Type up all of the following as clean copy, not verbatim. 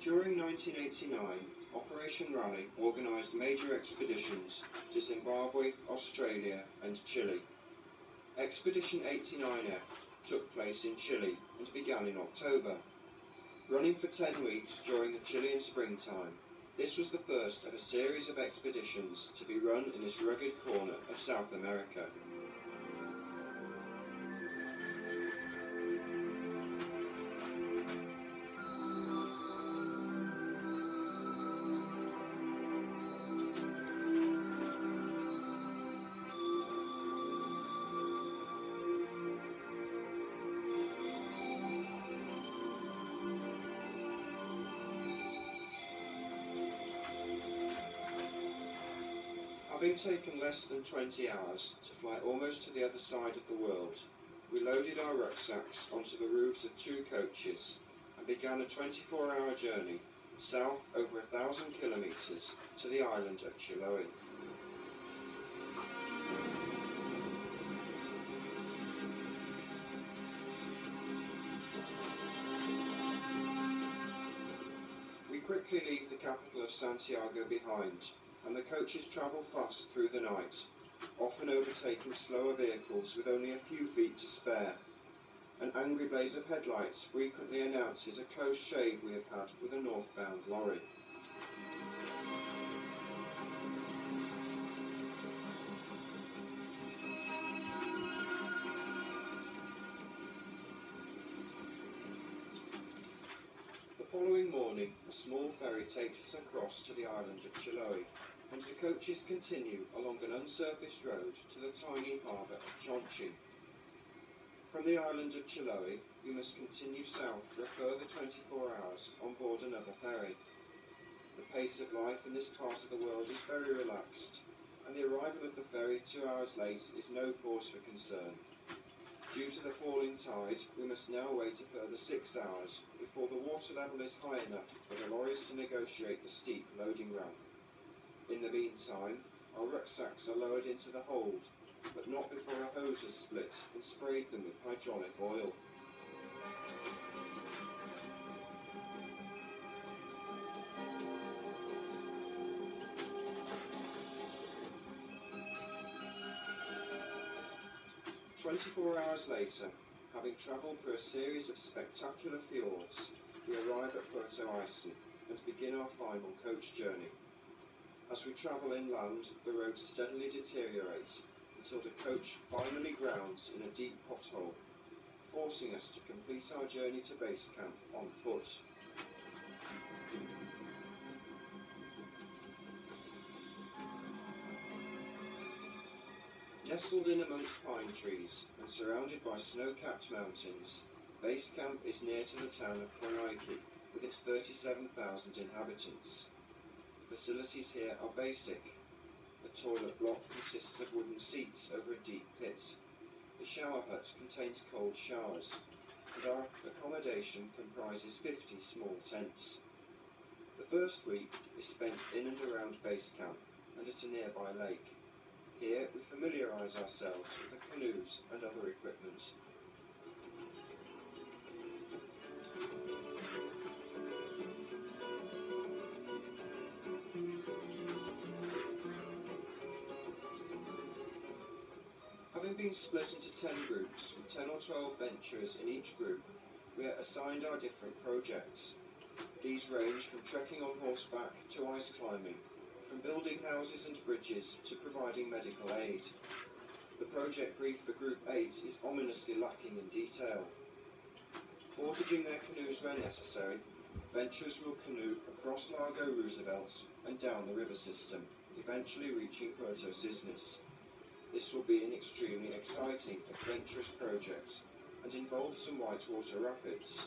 During 1989, Operation Raleigh organised major expeditions to Zimbabwe, Australia and Chile. Expedition 89F took place in Chile and began in October. Running for 10 weeks during the Chilean springtime, this was the first of a series of expeditions to be run in this rugged corner of South America. Having taken less than 20 hours to fly almost to the other side of the world, we loaded our rucksacks onto the roofs of 2 coaches and began a 24-hour journey south over 1,000 kilometres to the island of Chiloé. We quickly leave the capital of Santiago behind, and the coaches travel fast through the night, often overtaking slower vehicles with only a few feet to spare. An angry blaze of headlights frequently announces a close shave we have had with a northbound lorry. The following morning, a small ferry takes us across to the island of Chiloé, and the coaches continue along an unsurfaced road to the tiny harbour of Chonchi. From the island of Chiloé, we must continue south for a further 24 hours on board another ferry. The pace of life in this part of the world is very relaxed, and the arrival of the ferry 2 hours late is no cause for concern. Due to the falling tide, we must now wait a further 6 hours before the water level is high enough for the lorries to negotiate the steep loading ramp. In the meantime, our rucksacks are lowered into the hold, but not before a hose is split and sprayed them with hydraulic oil. "24 hours later, having travelled through a series of spectacular fjords, we arrive at Puerto Aysen and begin our final coach journey. As we travel inland, the roads steadily deteriorate until the coach finally grounds in a deep pothole, forcing us to complete our journey to base camp on foot. Nestled in amongst pine trees and surrounded by snow-capped mountains, base camp is near to the town of Konaiki with its 37,000 inhabitants. Facilities here are basic. The toilet block consists of wooden seats over a deep pit. The shower hut contains cold showers, and our accommodation comprises 50 small tents. The first week is spent in and around base camp and at a nearby lake. Here we familiarise ourselves with the canoes and other equipment. Having been split into 10 groups with 10 or 12 ventures in each group, we are assigned our different projects. These range from trekking on horseback to ice climbing, from building houses and bridges to providing medical aid. The project brief for Group 8 is ominously lacking in detail. Portaging their canoes where necessary, venturers will canoe across Lago Roosevelt and down the river system, eventually reaching Puerto Cisnes. This will be an extremely exciting, adventurous project and involves some whitewater rapids.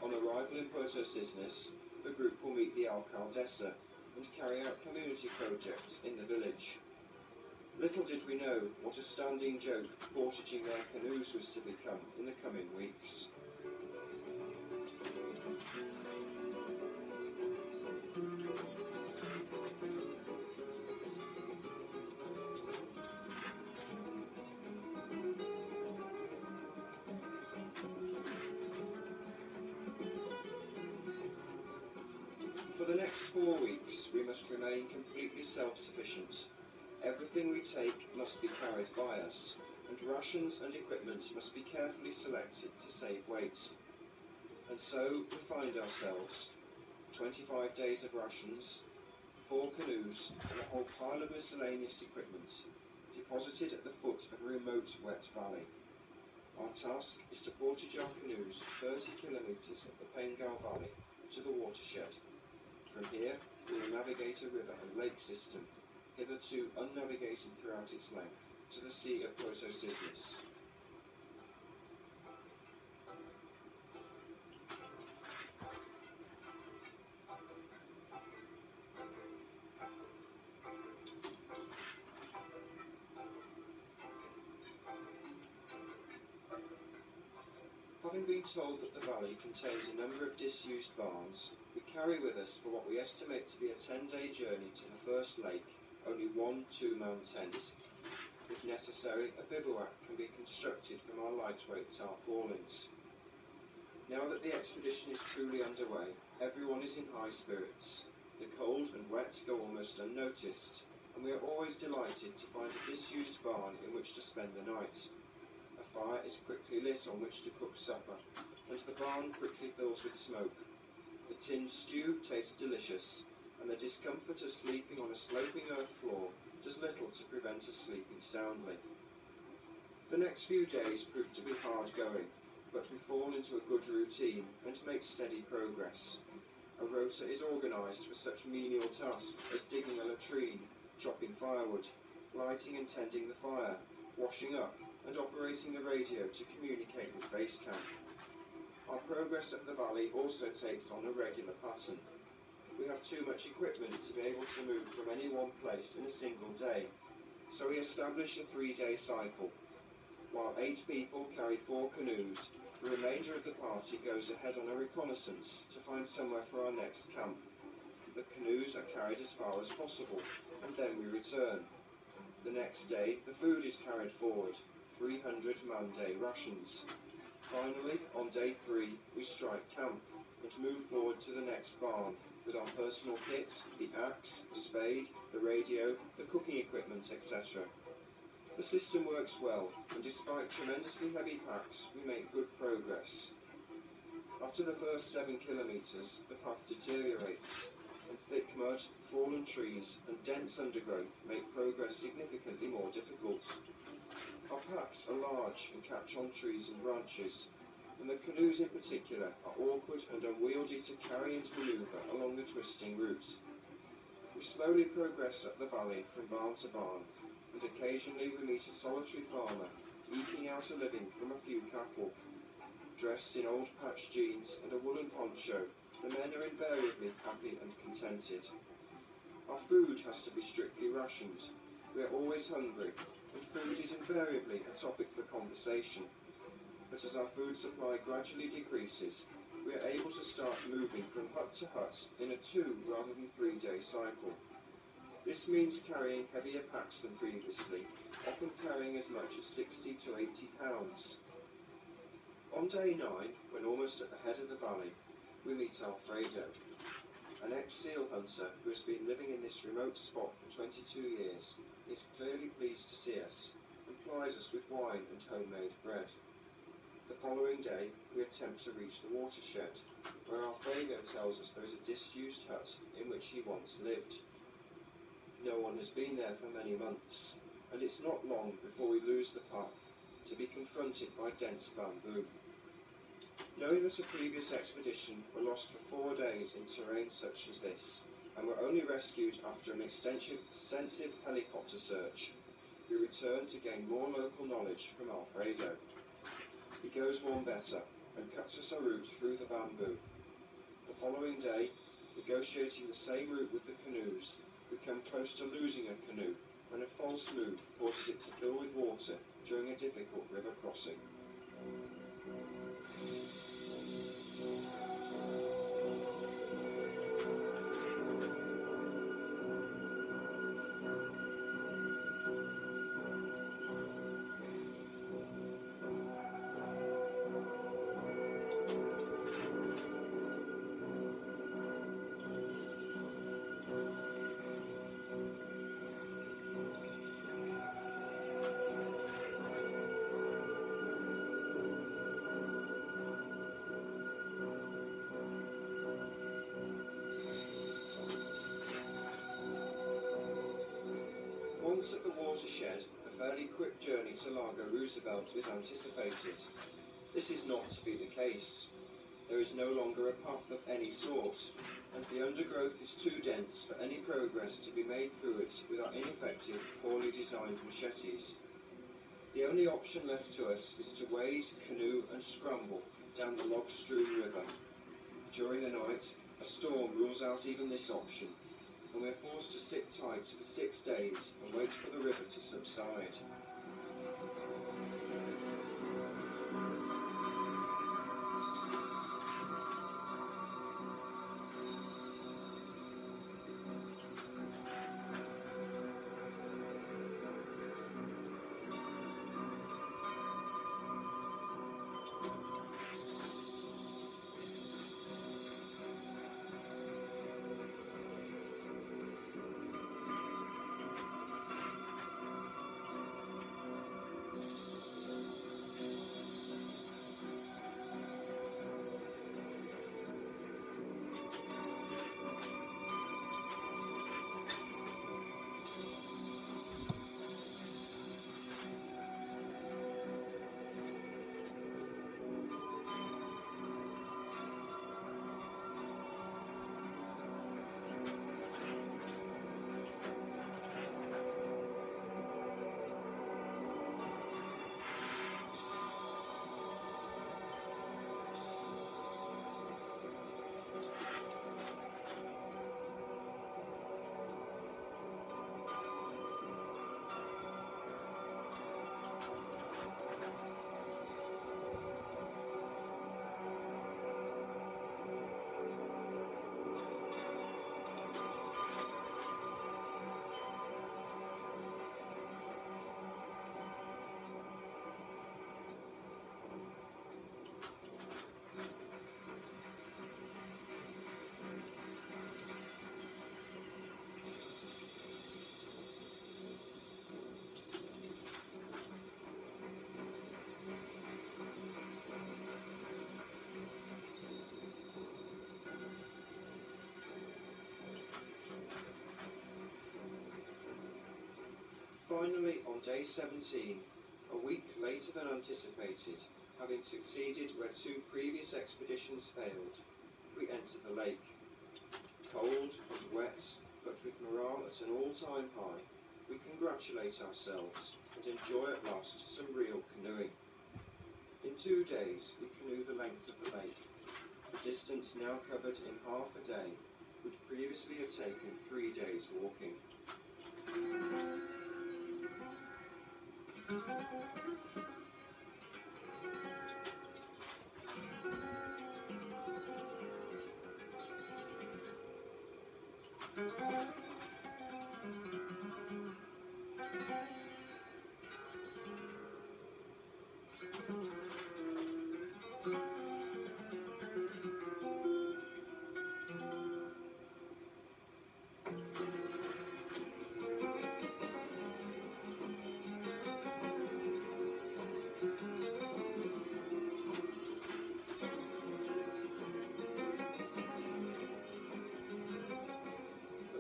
On arrival in Puerto Cisnes, the group will meet the alcaldesa and carry out community projects in the village. Little did we know what a standing joke portaging their canoes was to become in the coming weeks. For the next 4 weeks, we must remain completely self-sufficient. Everything we take must be carried by us, and rations and equipment must be carefully selected to save weight. And so we find ourselves, 25 days of rations, 4 canoes, and a whole pile of miscellaneous equipment, deposited at the foot of a remote wet valley. Our task is to portage our canoes 30 kilometres up the Bengal Valley to the watershed. From here, we will navigate a river and lake system, hitherto unnavigated throughout its length, to the Sea of Proto-Cisnes. Having been told that the valley contains a number of disused barns, we carry with us for what we estimate to be a 10-day journey to the first lake only 1 2-man tent. If necessary, a bivouac can be constructed from our lightweight tarpaulins. Now that the expedition is truly underway, everyone is in high spirits. The cold and wet go almost unnoticed, and we are always delighted to find a disused barn in which to spend the night. A fire is quickly lit on which to cook supper, and the barn quickly fills with smoke. The tinned stew tastes delicious, and the discomfort of sleeping on a sloping earth floor does little to prevent us sleeping soundly. The next few days prove to be hard going, but we fall into a good routine and make steady progress. A rota is organised for such menial tasks as digging a latrine, chopping firewood, lighting and tending the fire, washing up, and operating the radio to communicate with base camp. Our progress up the valley also takes on a regular pattern. We have too much equipment to be able to move from any one place in a single day, so we establish a 3-day cycle. While 8 people carry 4 canoes, the remainder of the party goes ahead on a reconnaissance to find somewhere for our next camp. The canoes are carried as far as possible, and then we return. The next day, the food is carried forward, 300 man-day rations. Finally, on day 3, we strike camp and move forward to the next barn with our personal kit, the axe, the spade, the radio, the cooking equipment, etc. The system works well, and despite tremendously heavy packs, we make good progress. After the first 7 kilometres, the path deteriorates, and thick mud, fallen trees, and dense undergrowth make progress significantly more difficult. Our packs are large and catch on trees and branches, and the canoes in particular are awkward and unwieldy to carry and manoeuvre along the twisting route. We slowly progress up the valley from barn to barn, and occasionally we meet a solitary farmer eking out a living from a few cattle. Dressed in old patched jeans and a woolen poncho, the men are invariably happy and contented. Our food has to be strictly rationed. We are always hungry, and food is invariably a topic for conversation. But as our food supply gradually decreases, we are able to start moving from hut to hut in a 2 rather than 3-day cycle. This means carrying heavier packs than previously, often carrying as much as 60 to 80 pounds. On day 9, when almost at the head of the valley, we meet Alfredo, an ex-seal hunter who has been living in this remote spot for 22 years. He is clearly pleased to see us and plies us with wine and homemade bread. The following day, we attempt to reach the watershed, where Alfredo tells us there is a disused hut in which he once lived. No one has been there for many months, and it's not long before we lose the path, to be confronted by dense bamboo. Knowing that a previous expedition were lost for 4 days in terrain such as this, and were only rescued after an extensive helicopter search, we return to gain more local knowledge from Alfredo. He goes one better, and cuts us a route through the bamboo. The following day, negotiating the same route with the canoes, we come close to losing a canoe when a false move causes it to fill with water during a difficult river crossing. Once at the watershed, a fairly quick journey to Largo Roosevelt is anticipated. This is not to be the case. There is no longer a path of any sort, and the undergrowth is too dense for any progress to be made through it with our ineffective, poorly designed machetes. The only option left to us is to wade, canoe and scramble down the log-strewn river. During the night, a storm rules out even this option, and we are forced to sit tight for 6 days and wait for the river to subside. Finally, on day 17, a week later than anticipated, having succeeded where 2 previous expeditions failed, we enter the lake. Cold and wet, but with morale at an all-time high, we congratulate ourselves and enjoy at last some real canoeing. In 2 days, we canoe the length of the lake, a distance now covered in half a day, would previously have taken 3 days walking.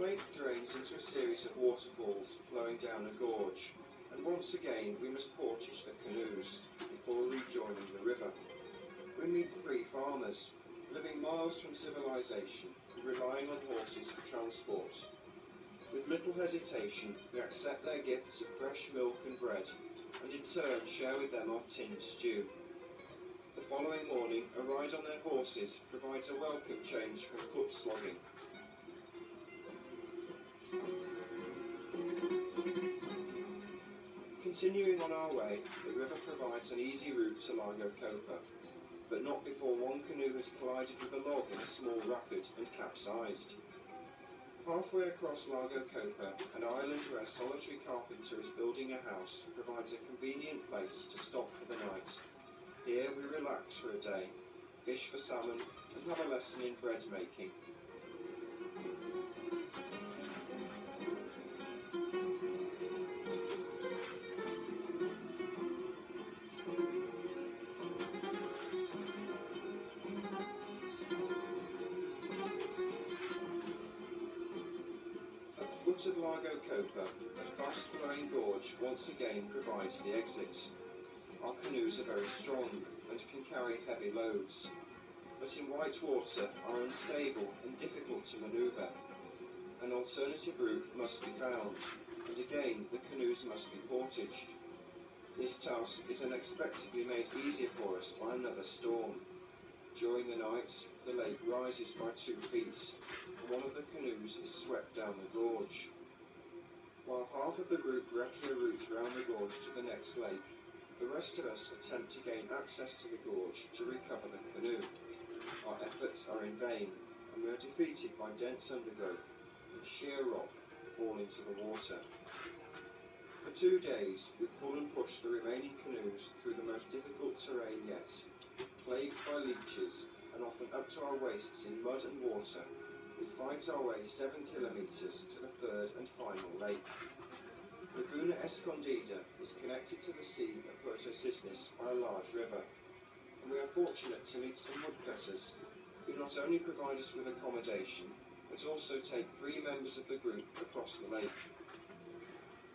The lake drains into a series of waterfalls flowing down a gorge, and once again we must portage the canoes before rejoining the river. We meet 3 farmers, living miles from civilization and relying on horses for transport. With little hesitation, we accept their gifts of fresh milk and bread, and in turn share with them our tinned stew. The following morning, a ride on their horses provides a welcome change from foot slogging. Continuing on our way, the river provides an easy route to Largo Copa, but not before one canoe has collided with a log in a small rapid and capsized. Halfway across Largo Copa, an island where a solitary carpenter is building a house provides a convenient place to stop for the night. Here we relax for a day, fish for salmon, and have a lesson in bread making. foot of Largo Copa, a fast-flowing gorge once again provides the exit. Our canoes are very strong and can carry heavy loads, but in white water are unstable and difficult to manoeuvre. An alternative route must be found, and again the canoes must be portaged. This task is unexpectedly made easier for us by another storm. During the night, the lake rises by 2 feet, and one of the canoes is swept down the gorge. While half of the group recce a route round the gorge to the next lake, the rest of us attempt to gain access to the gorge to recover the canoe. Our efforts are in vain, and we are defeated by dense undergrowth and sheer rock falling to the water. For 2 days, we pull and push the remaining canoes through the most difficult terrain yet, plagued by leeches and often up to our waists in mud and water. We fight our way 7 kilometres to the third and final lake. Laguna Escondida is connected to the sea at Puerto Cisnes by a large river, and we are fortunate to meet some woodcutters who not only provide us with accommodation, but also take 3 members of the group across the lake.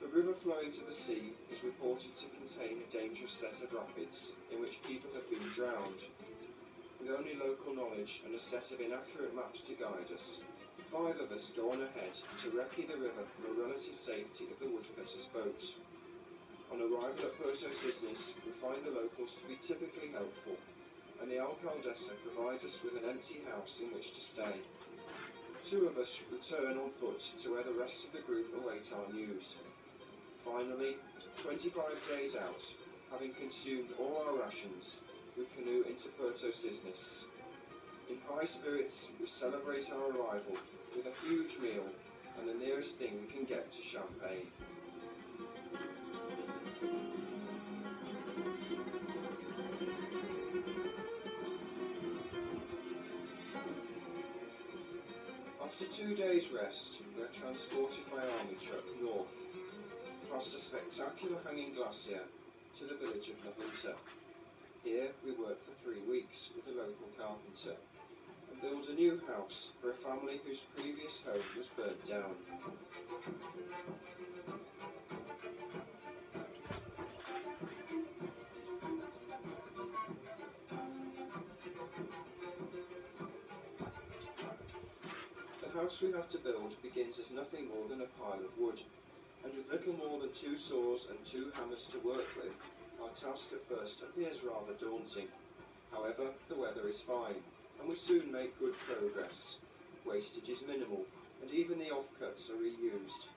The river flowing to the sea is reported to contain a dangerous set of rapids in which people have been drowned. With only local knowledge and a set of inaccurate maps to guide us, 5 of us go on ahead to recce the river from a relative safety of the woodcutter's boat. On arrival at Puerto Cisnes, we find the locals to be typically helpful, and the alcaldessa provides us with an empty house in which to stay. 2 of us return on foot to where the rest of the group await our news. Finally, 25 days out, having consumed all our rations, we canoe into Puerto Cisnes. In high spirits, we celebrate our arrival with a huge meal and the nearest thing we can get to champagne. After 2 days' rest, we are transported by army truck north, past a spectacular hanging glacier, to the village of La Junta. Here we work for 3 weeks with a local carpenter and build a new house for a family whose previous home was burnt down. The house we have to build begins as nothing more than a pile of wood, and with little more than 2 saws and 2 hammers to work with, our task at first appears rather daunting. However, the weather is fine, and we soon make good progress. Wastage is minimal, and even the offcuts are reused.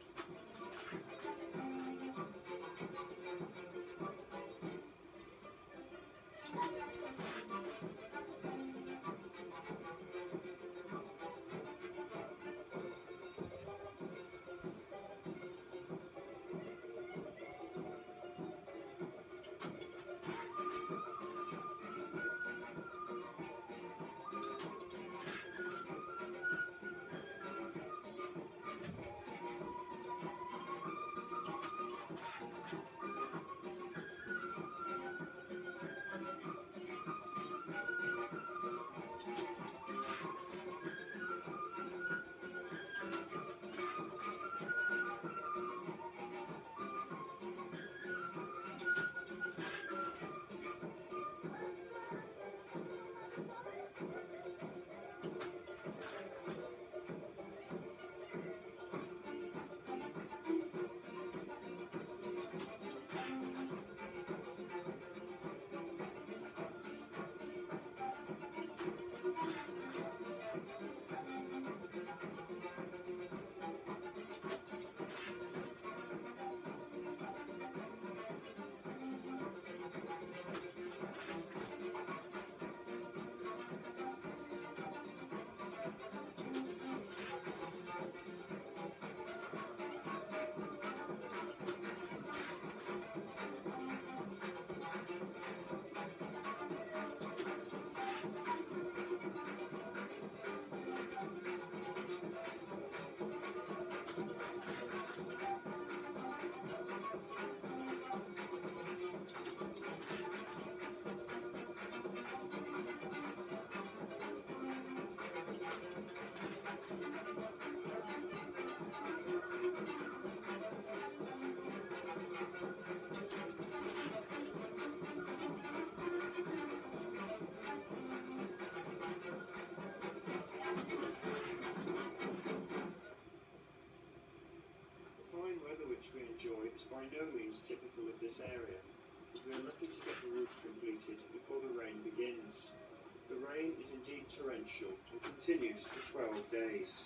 The fine weather which we enjoy is by no means typical of this area. We are lucky to get the roof completed before the rain begins. The rain is indeed torrential and continues for 12 days.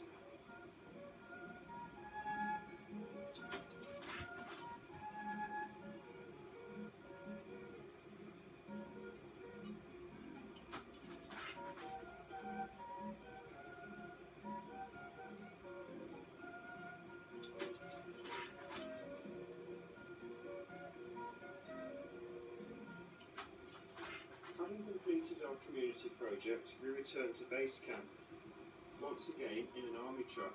Having completed our community project, we return to base camp, once again in an army truck.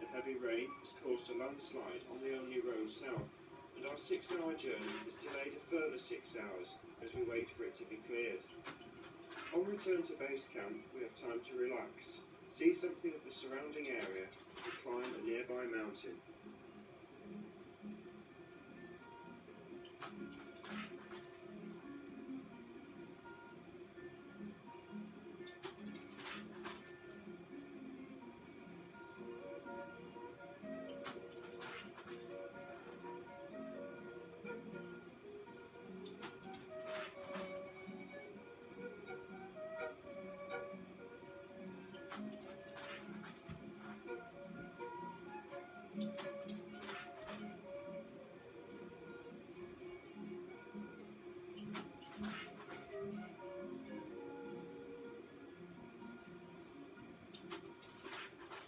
A heavy rain has caused a landslide on the only road south, and our 6-hour journey is delayed a further 6 hours as we wait for it to be cleared. On return to base camp, we have time to relax, see something of the surrounding area, and climb a nearby mountain.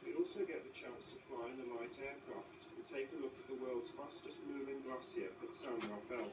We also get the chance to fly in a light aircraft and take a look at the world's fastest moving glacier at San Rafael.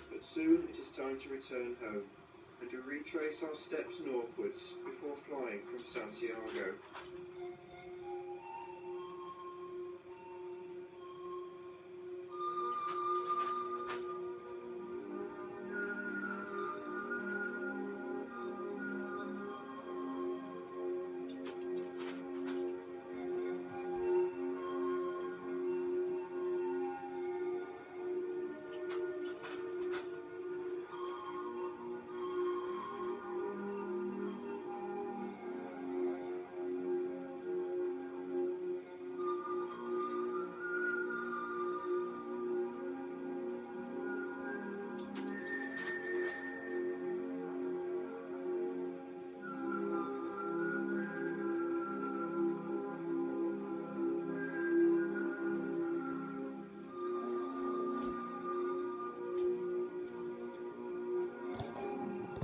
But soon it is time to return home, and to retrace our steps northwards before flying from Santiago.